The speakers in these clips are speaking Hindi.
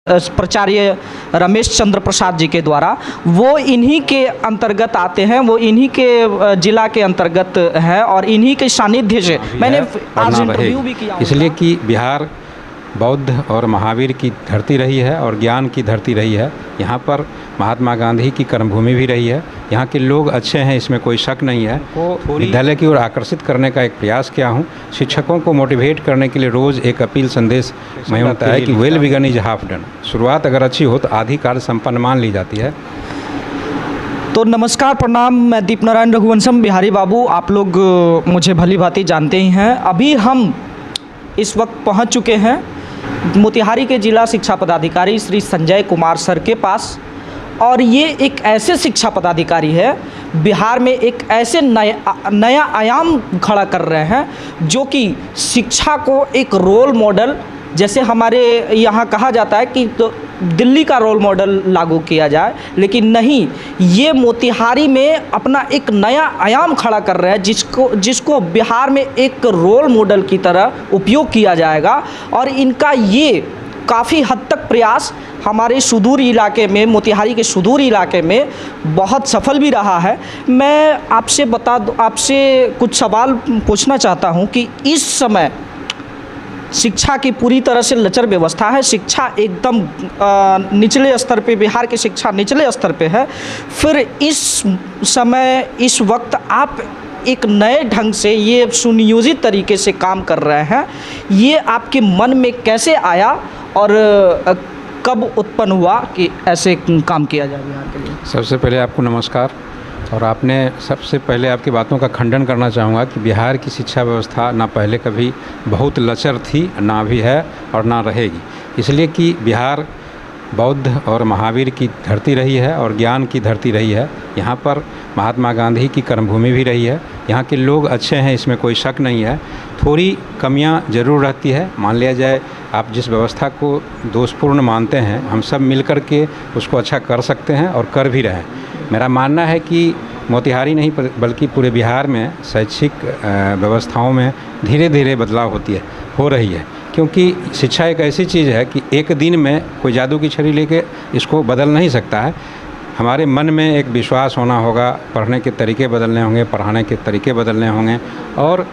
प्राचार्य रमेश चंद्र प्रसाद जी के द्वारा, वो इन्हीं के अंतर्गत आते हैं, वो इन्हीं के जिला के अंतर्गत है और इन्हीं के सानिध्य से मैंने आज इंटरव्यू भी किया। इसलिए कि बिहार बौद्ध और महावीर की धरती रही है और ज्ञान की धरती रही है। यहाँ पर महात्मा गांधी की कर्मभूमि भी रही है। यहाँ के लोग अच्छे हैं, इसमें कोई शक नहीं है। को विद्यालय की ओर आकर्षित करने का एक प्रयास किया हूँ। शिक्षकों को मोटिवेट करने के लिए रोज़ एक अपील संदेश मैं होता है कि well begun is half done. शुरुआत अगर अच्छी हो तो आधी कार्य संपन्न मान ली जाती है। तो नमस्कार, प्रणाम। मैं दीप नारायण रघुवंशम, बिहारी बाबू। आप लोग मुझे भली भांति जानते ही हैं। अभी हम इस वक्त पहुंच चुके हैं मोतिहारी के जिला शिक्षा पदाधिकारी श्री संजय कुमार सर के पास, और ये एक ऐसे शिक्षा पदाधिकारी है, बिहार में एक ऐसे नया आयाम खड़ा कर रहे हैं जो कि शिक्षा को एक रोल मॉडल, जैसे हमारे यहाँ कहा जाता है कि तो दिल्ली का रोल मॉडल लागू किया जाए, लेकिन नहीं, ये मोतिहारी में अपना एक नया आयाम खड़ा कर रहे हैं जिसको बिहार में एक रोल मॉडल की तरह उपयोग किया जाएगा। और इनका ये काफ़ी हद तक प्रयास हमारे सुदूर इलाके में, मोतिहारी के सुदूर इलाके में बहुत सफल भी रहा है। मैं आपसे कुछ सवाल पूछना चाहता हूँ कि इस समय शिक्षा की पूरी तरह से लचर व्यवस्था है, शिक्षा एकदम निचले स्तर पे, बिहार की शिक्षा निचले स्तर पे है। फिर इस समय, इस वक्त आप एक नए ढंग से, ये सुनियोजित तरीके से काम कर रहे हैं, ये आपके मन में कैसे आया और कब उत्पन्न हुआ कि ऐसे काम किया जाए बिहार के लिए? सबसे पहले आपको नमस्कार। और आपने सबसे पहले आपकी बातों का खंडन करना चाहूँगा कि बिहार की शिक्षा व्यवस्था ना पहले कभी बहुत लचर थी, ना अभी है और ना रहेगी। इसलिए कि बिहार बौद्ध और महावीर की धरती रही है और ज्ञान की धरती रही है। यहाँ पर महात्मा गांधी की कर्मभूमि भी रही है। यहाँ के लोग अच्छे हैं, इसमें कोई शक नहीं है। थोड़ी कमियाँ ज़रूर रहती है। मान लिया जाए, आप जिस व्यवस्था को दोषपूर्ण मानते हैं, हम सब मिलकर के उसको अच्छा कर सकते हैं और कर भी रहे हैं। मेरा मानना है कि मोतिहारी नहीं बल्कि पूरे बिहार में शैक्षिक व्यवस्थाओं में धीरे धीरे बदलाव हो रही है, क्योंकि शिक्षा एक ऐसी चीज़ है कि एक दिन में कोई जादू की छड़ी लेके इसको बदल नहीं सकता है। हमारे मन में एक विश्वास होना होगा, पढ़ने के तरीके बदलने होंगे, पढ़ाने के तरीके बदलने होंगे और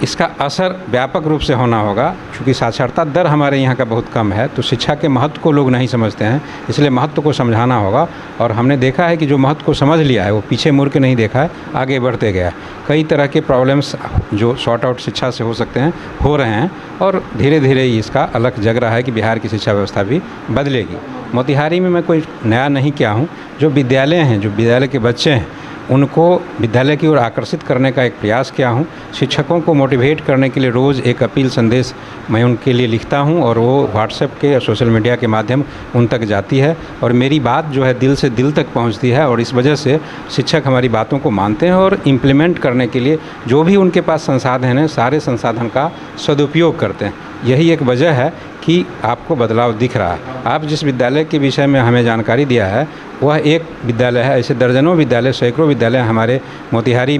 इसका असर व्यापक रूप से होना होगा। क्योंकि साक्षरता दर हमारे यहाँ का बहुत कम है, तो शिक्षा के महत्व को लोग नहीं समझते हैं, इसलिए महत्व को समझाना होगा। और हमने देखा है कि जो महत्व को समझ लिया है वो पीछे मुड़ के नहीं देखा है, आगे बढ़ते गया। कई तरह के प्रॉब्लम्स जो सॉर्ट आउट शिक्षा से हो सकते हैं, हो रहे हैं, और धीरे धीरे इसका अलग जग रहा है कि बिहार की शिक्षा व्यवस्था भी बदलेगी। मोतिहारी में मैं कोई नया नहीं किया हूँ। जो विद्यालय हैं, जो विद्यालय के बच्चे हैं, उनको विद्यालय की ओर आकर्षित करने का एक प्रयास किया हूँ। शिक्षकों को मोटिवेट करने के लिए रोज़ एक अपील संदेश मैं उनके लिए लिखता हूँ और वो व्हाट्सएप के और सोशल मीडिया के माध्यम उन तक जाती है और मेरी बात जो है दिल से दिल तक पहुँचती है। और इस वजह से शिक्षक हमारी बातों को मानते हैं और इम्प्लीमेंट करने के लिए जो भी उनके पास संसाधन हैं, सारे संसाधन का सदुपयोग करते हैं। यही एक वजह है कि आपको बदलाव दिख रहा है। आप जिस विद्यालय के विषय में हमें जानकारी दिया है, वह एक विद्यालय है। ऐसे दर्जनों विद्यालय, सैकड़ों विद्यालय हमारे मोतिहारी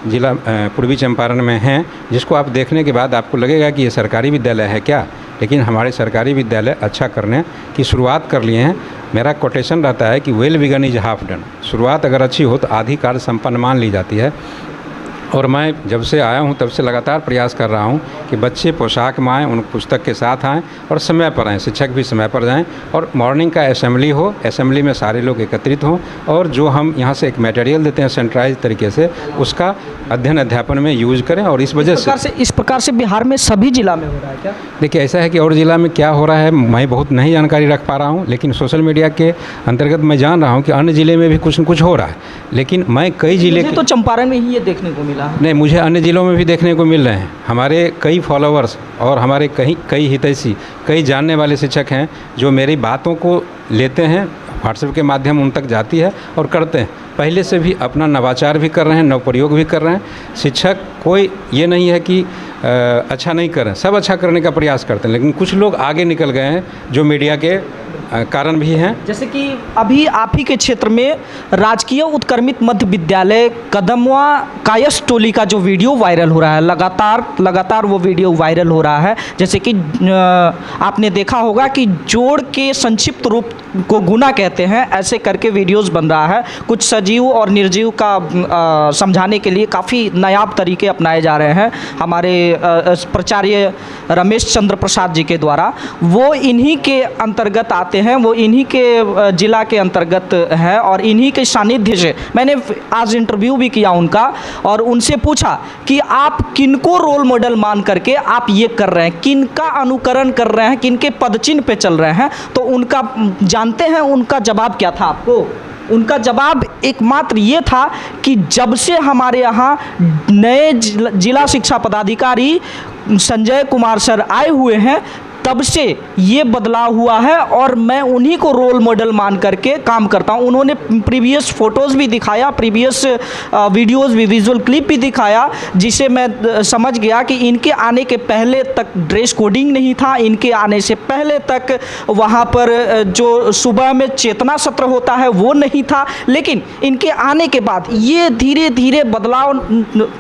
जिला पूर्वी चंपारण में हैं, जिसको आप देखने के बाद आपको लगेगा कि ये सरकारी विद्यालय है क्या, लेकिन हमारे सरकारी विद्यालय अच्छा करने की शुरुआत कर लिए हैं। मेरा कोटेशन रहता है कि well begun is half done. शुरुआत अगर अच्छी हो तो आधी कार्य संपन्न मान ली जाती है। और मैं जब से आया हूँ तब से लगातार प्रयास कर रहा हूँ कि बच्चे पोशाक में आएँ, उन पुस्तक के साथ आएँ और समय पर आएँ, शिक्षक भी समय पर जाएँ, और मॉर्निंग का असेंबली हो, असेंबली में सारे लोग एकत्रित हों, और जो हम यहाँ से एक मटेरियल देते हैं सेंट्रलाइज तरीके से, उसका अध्ययन अध्यापन में यूज करें। और इस वजह से इस प्रकार से बिहार में सभी जिला में हो रहा है क्या? देखिए, ऐसा है कि और ज़िला में क्या हो रहा है मैं बहुत नहीं जानकारी रख पा रहा हूँ, लेकिन सोशल मीडिया के अंतर्गत मैं जान रहा हूँ कि अन्य ज़िले में भी कुछ न कुछ हो रहा है। लेकिन मैं कई ज़िले तो चंपारण में ही ये देखने को मिला है। नहीं, मुझे अन्य ज़िलों में भी देखने को मिल रहे हैं। हमारे कई फॉलोअर्स और हमारे कई हितैषी, कई जानने वाले शिक्षक हैं जो मेरी बातों को लेते हैं, व्हाट्सएप के माध्यम उन तक जाती है और करते हैं। पहले से भी अपना नवाचार भी कर रहे हैं, नव प्रयोग भी कर रहे हैं। शिक्षक कोई ये नहीं है कि अच्छा नहीं कर रहे हैं, सब अच्छा करने का प्रयास करते हैं, लेकिन कुछ लोग आगे निकल गए हैं जो मीडिया के कारण भी हैं। जैसे कि अभी आप ही के क्षेत्र में राजकीय उत्क्रमित मध्य विद्यालय कदमवा कायस टोली का जो वीडियो वायरल हो रहा है, लगातार वो वीडियो वायरल हो रहा है। जैसे कि आपने देखा होगा कि जोड़ के संक्षिप्त रूप को गुना कहते हैं, ऐसे करके वीडियोस बन रहा है। कुछ सजीव और निर्जीव का समझाने के लिए काफ़ी नायाब तरीके अपनाए जा रहे हैं हमारे प्राचार्य रमेश चंद्र प्रसाद जी के द्वारा। वो इन्हीं के अंतर्गत आते हैं, वो इन्हीं के जिला के अंतर्गत है और इन्हीं के सानिध्य से मैंने आज इंटरव्यू भी किया उनका और उनसे पूछा कि आप किनको रोल मॉडल मान करके आप ये कर रहे हैं, किनका अनुकरण कर रहे हैं, किनके पदचिन्ह पे चल रहे हैं। तो उनका जानते हैं उनका जवाब क्या था आपको? उनका जवाब एकमात्र ये था कि जब से हमारे यहाँ नए जिला शिक्षा पदाधिकारी संजय कुमार सर आए हुए हैं तब से ये बदलाव हुआ है और मैं उन्हीं को रोल मॉडल मान करके काम करता हूँ। उन्होंने प्रीवियस फ़ोटोज़ भी दिखाया, प्रीवियस वीडियोज़ भी, विजुअल क्लिप भी दिखाया, जिसे मैं समझ गया कि इनके आने के पहले तक ड्रेस कोडिंग नहीं था, इनके आने से पहले तक वहाँ पर जो सुबह में चेतना सत्र होता है वो नहीं था। लेकिन इनके आने के बाद ये धीरे धीरे बदलाव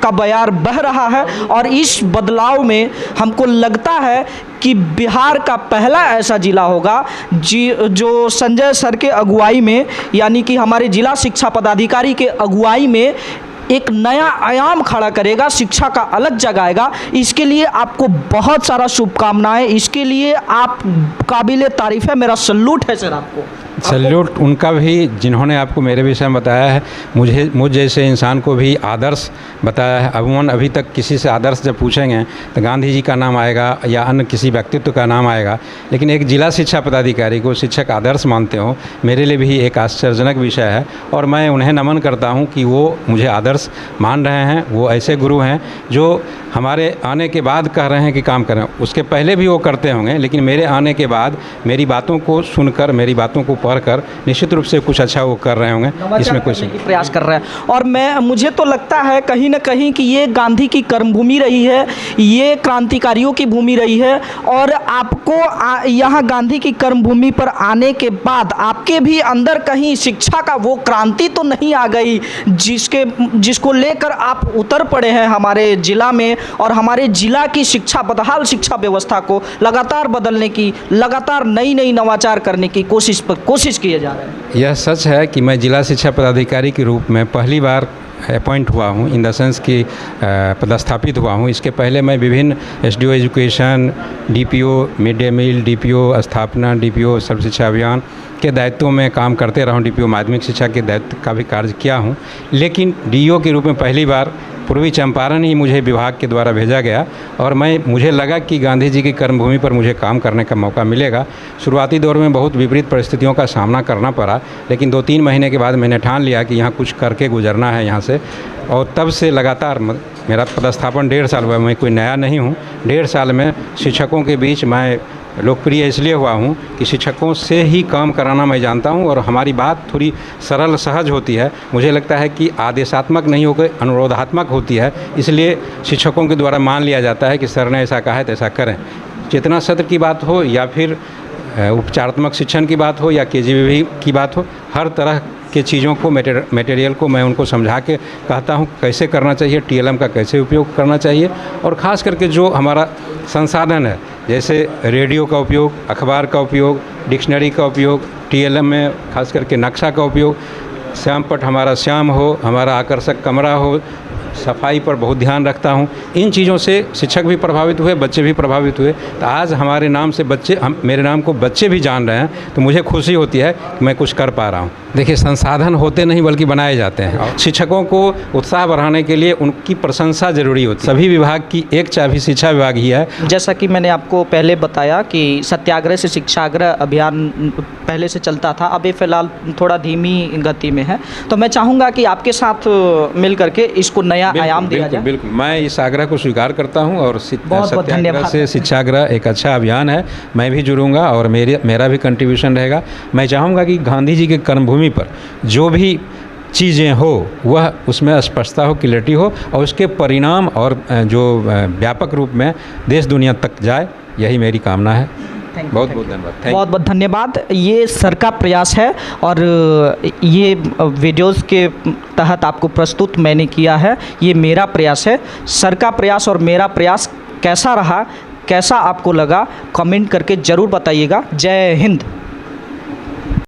का बयार बह रहा है और इस बदलाव में हमको लगता है कि बिहार का पहला ऐसा जिला होगा जो संजय सर के अगुवाई में, यानी कि हमारे जिला शिक्षा पदाधिकारी के अगुवाई में एक नया आयाम खड़ा करेगा, शिक्षा का अलग जगाएगा। इसके लिए आपको बहुत सारा शुभकामनाएं, इसके लिए आप काबिले तारीफ़ है, मेरा सल्यूट है सर आपको। सल्यूट उनका भी जिन्होंने आपको मेरे विषय में बताया है, मुझ जैसे इंसान को भी आदर्श बताया है। अमूमन अभी तक किसी से आदर्श जब पूछेंगे तो गांधी जी का नाम आएगा या अन्य किसी व्यक्तित्व का नाम आएगा, लेकिन एक जिला शिक्षा पदाधिकारी को शिक्षक आदर्श मानते हो, मेरे लिए भी एक आश्चर्यजनक विषय है। और मैं उन्हें नमन करता हूँ कि वो मुझे आदर्श मान रहे हैं। वो ऐसे गुरु हैं जो हमारे आने के बाद कह रहे हैं कि काम करें, उसके पहले भी वो करते होंगे, लेकिन मेरे आने के बाद मेरी बातों को सुनकर, मेरी बातों को पढ़कर निश्चित रूप से कुछ अच्छा वो कर रहे होंगे, इसमें कुछ प्रयास कर रहे हैं। और मुझे तो लगता है कहीं ना कहीं कि ये गांधी की कर्मभूमि रही है, ये क्रांतिकारियों की भूमि रही है और आपको यहाँ गांधी की कर्मभूमि पर आने के बाद आपके भी अंदर कहीं शिक्षा का वो क्रांति तो नहीं आ गई जिसको लेकर आप उतर पड़े हैं हमारे जिला में और हमारे जिला की शिक्षा, बदहाल शिक्षा व्यवस्था को लगातार बदलने की, लगातार नई नवाचार करने की कोशिश किए जा रहे हैं। यह सच है कि मैं जिला शिक्षा पदाधिकारी के रूप में पहली बार अपॉइंट हुआ हूँ, इन द सेंस कि पदस्थापित हुआ हूँ। इसके पहले मैं विभिन्न SDO education, DPO mid day meal, DPO स्थापना, डीपीओ सर्व शिक्षा अभियान के दायित्वों में काम करते रहा हूँ। डीपीओ माध्यमिक शिक्षा के दायित्व का भी कार्य किया हूँ, लेकिन डीईओ के रूप में पहली बार पूर्वी चंपारण ही मुझे विभाग के द्वारा भेजा गया और मुझे लगा कि गांधी जी की कर्मभूमि पर मुझे काम करने का मौका मिलेगा। शुरुआती दौर में बहुत विपरीत परिस्थितियों का सामना करना पड़ा, लेकिन 2-3 महीने के बाद मैंने ठान लिया कि यहाँ कुछ करके गुजरना है यहाँ से, और तब से लगातार मेरा पदस्थापन 1.5 साल हुआ। मैं कोई नया नहीं हूँ। 1.5 साल में शिक्षकों के बीच मैं लोकप्रिय इसलिए हुआ हूँ कि शिक्षकों से ही काम कराना मैं जानता हूँ और हमारी बात थोड़ी सरल सहज होती है। मुझे लगता है कि आदेशात्मक नहीं होकर अनुरोधात्मक होती है, इसलिए शिक्षकों के द्वारा मान लिया जाता है कि सर ने ऐसा कहा है तो ऐसा करें। चेतना सत्र की बात हो या फिर उपचारात्मक शिक्षण की बात हो या केजीबीवी की बात हो, हर तरह के चीज़ों को मटेरियल को मैं उनको समझा के कहता हूँ कैसे करना चाहिए, टीएलएम का कैसे उपयोग करना चाहिए, और ख़ास करके जो हमारा संसाधन है जैसे रेडियो का उपयोग, अखबार का उपयोग, डिक्शनरी का उपयोग, टीएलएम में खास करके नक्शा का उपयोग, श्यामपट हमारा श्याम हो, हमारा आकर्षक कमरा हो, सफाई पर बहुत ध्यान रखता हूँ। इन चीज़ों से शिक्षक भी प्रभावित हुए, बच्चे भी प्रभावित हुए। तो आज हमारे नाम से मेरे नाम को बच्चे भी जान रहे हैं, तो मुझे खुशी होती है कि मैं कुछ कर पा रहा हूँ। देखिए, संसाधन होते नहीं बल्कि बनाए जाते हैं। शिक्षकों को उत्साह बढ़ाने के लिए उनकी प्रशंसा जरूरी होती है। सभी विभाग की एक चाबी शिक्षा विभाग ही है। जैसा कि मैंने आपको पहले बताया कि सत्याग्रह से शिक्षाग्रह अभियान पहले से चलता था, अभी फ़िलहाल थोड़ा धीमी गति में है। तो मैं चाहूँगा कि आपके साथ मिल करके इसको नया आयाम दिया जाए। बिल्कुल, मैं इस आग्रह को स्वीकार करता हूँ और सत्याग्रह से शिक्षाग्रह एक अच्छा अभियान है। मैं भी जुड़ूंगा और मेरा भी कंट्रीब्यूशन रहेगा। मैं चाहूँगा कि गांधी जी के कर्मभूमि पर जो भी चीज़ें हो वह उसमें स्पष्टता हो, क्लियरिटी हो और उसके परिणाम और जो व्यापक रूप में देश दुनिया तक जाए, यही मेरी कामना है। Thank you, बहुत thank बहुत you. धन्यवाद। थैंक बहुत बहुत धन्यवाद। ये सर का प्रयास है और ये वीडियोस के तहत आपको प्रस्तुत मैंने किया है। ये मेरा प्रयास है। सर का प्रयास और मेरा प्रयास कैसा रहा, कैसा आपको लगा, कमेंट करके ज़रूर बताइएगा। जय हिंद।